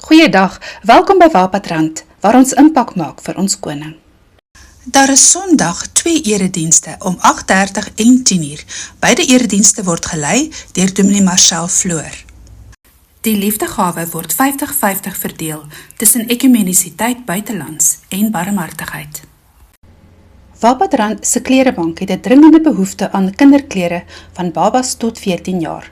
Goeiedag, welkom by Wapatrand, waar ons impak maak vir ons koning. Daar is Sondag 2 eredienste om 8:30 en 10:00. Beide eredienste word gelei deur Dominee Marcel Floor. Die liefdegawe word 50-50 verdeel tussen ekumenisiteit buitelands en barmhartigheid. Wapatrand se klerebank het 'n dringende behoefte aan kinderklere van babas tot 14 jaar.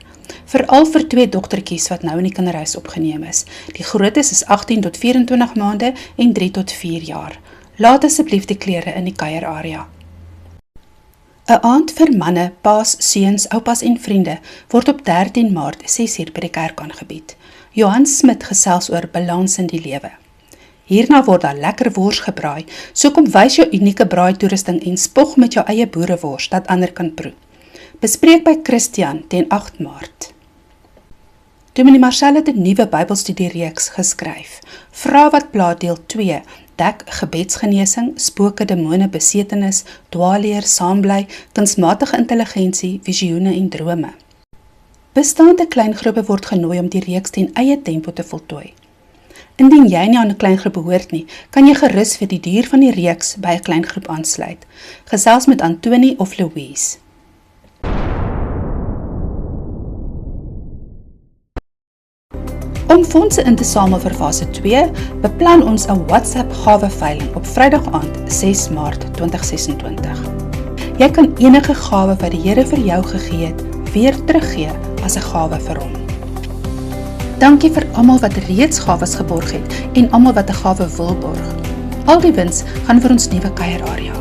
Veral vir 2 dogtertjies wat nou in die kinderhuis opgeneem is. Die grootes is 18 tot 24 maande en 3 tot 4 jaar. Laat asseblief die klere in die kuierarea. 'n Aand vir manne, paas, seuns, oupas en vriende word op 13 Maart 6:00 by die kerk aangebied. Johan Smit gesels oor balans in die lewe. Hierna word daar lekker wors gebraai, so kom wys jou unieke braaitoerusting en spog met jou eie boerewors dat ander kan proe. Bespreek by Christian teen 8 Maart. Dominee Marcel het 'n nuwe Bybelstudiereeks geskryf. Vra wat pla deel 2 dek gebedsgenesing, spooke, demone, besetenis, dwaalleer, saambly, kunsmatige intelligensie, visioene en drome. Bestaande kleingroepe word genooi om die reeks ten eie tempo te voltooi. Indien jy nie aan 'n kleingroep behoort nie, kan jy gerus vir die duur van die reeks by 'n kleingroep aansluit. Gesels met Antonie of Louise. Om fondse in te samel vir fase 2, beplan ons 'n WhatsApp gaweveiling op Vrydag aand 6 Maart 2026. Jy kan enige gawe wat die Here vir jou gegee het, weer teruggee as 'n gawe vir hom. Dankie vir almal wat reeds gawes geborg het en almal wat 'n gawe wil borg. Al die wins gaan vir ons nuwe kuierarea.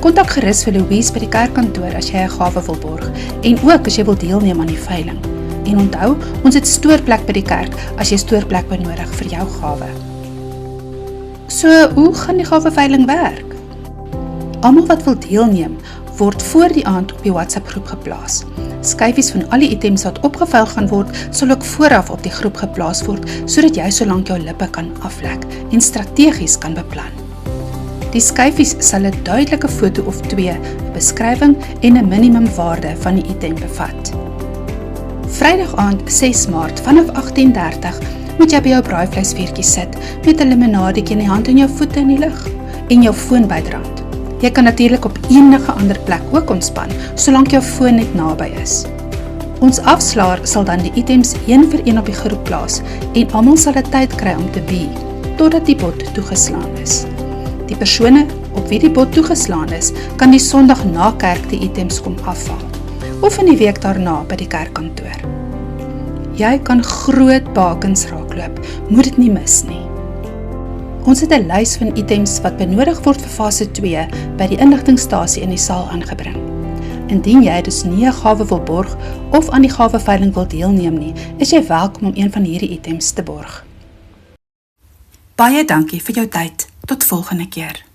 Kontak gerus vir Louise by die kerkkantoor as jy 'n gawe wil borg en ook as jy wil deelneem aan die veiling. En onthou, ons het stoorplek by die kerk as jy stoorplek benodig vir jou gawe. So, hoe gaan die gaweveiling werk? Almal wat wil deelneem, word voor die aand op die WhatsApp groep geplaas. Skyfies van al die items wat opgeveil gaan word, sal ook vooraf op die groep geplaas word, sodat jy solank jou lippe kan aflek en strategies kan beplan. Die skyfies sal 'n duidelike foto of 2, 'n beskrywing en 'n minimumwaarde van die item bevat. Vrydag aand 6 Maart vanaf 18:30 moet jy by jou braaivleisvuurtjie sit met 'n limonadetjie in die hand en jou voete in die lug en jou foon bydrand. Jy kan natuurlik op enige ander plek ook ontspan, solank jou foon net naby is. Ons afslaer sal dan die items een vir een op die groep plaas en almal sal 'n tyd kry om te bie, totdat die bot toegeslaan is. Die persone op wie die bot toegeslaan is, kan die Sondag na kerk die items kom afhaal, of in die week daarna by die kerkkantoor. Jy kan groot bakens raakloop, moet dit nie mis nie. Ons het 'n lys van items wat benodig word vir fase 2 by die inligtingstasie in die saal aangebring. Indien jy dus nie 'n gawe wil borg of aan die gaweveiling wil deelneem nie, is jy welkom om een van hierdie items te borg. Baie dankie vir jou tyd. Tot volgende keer.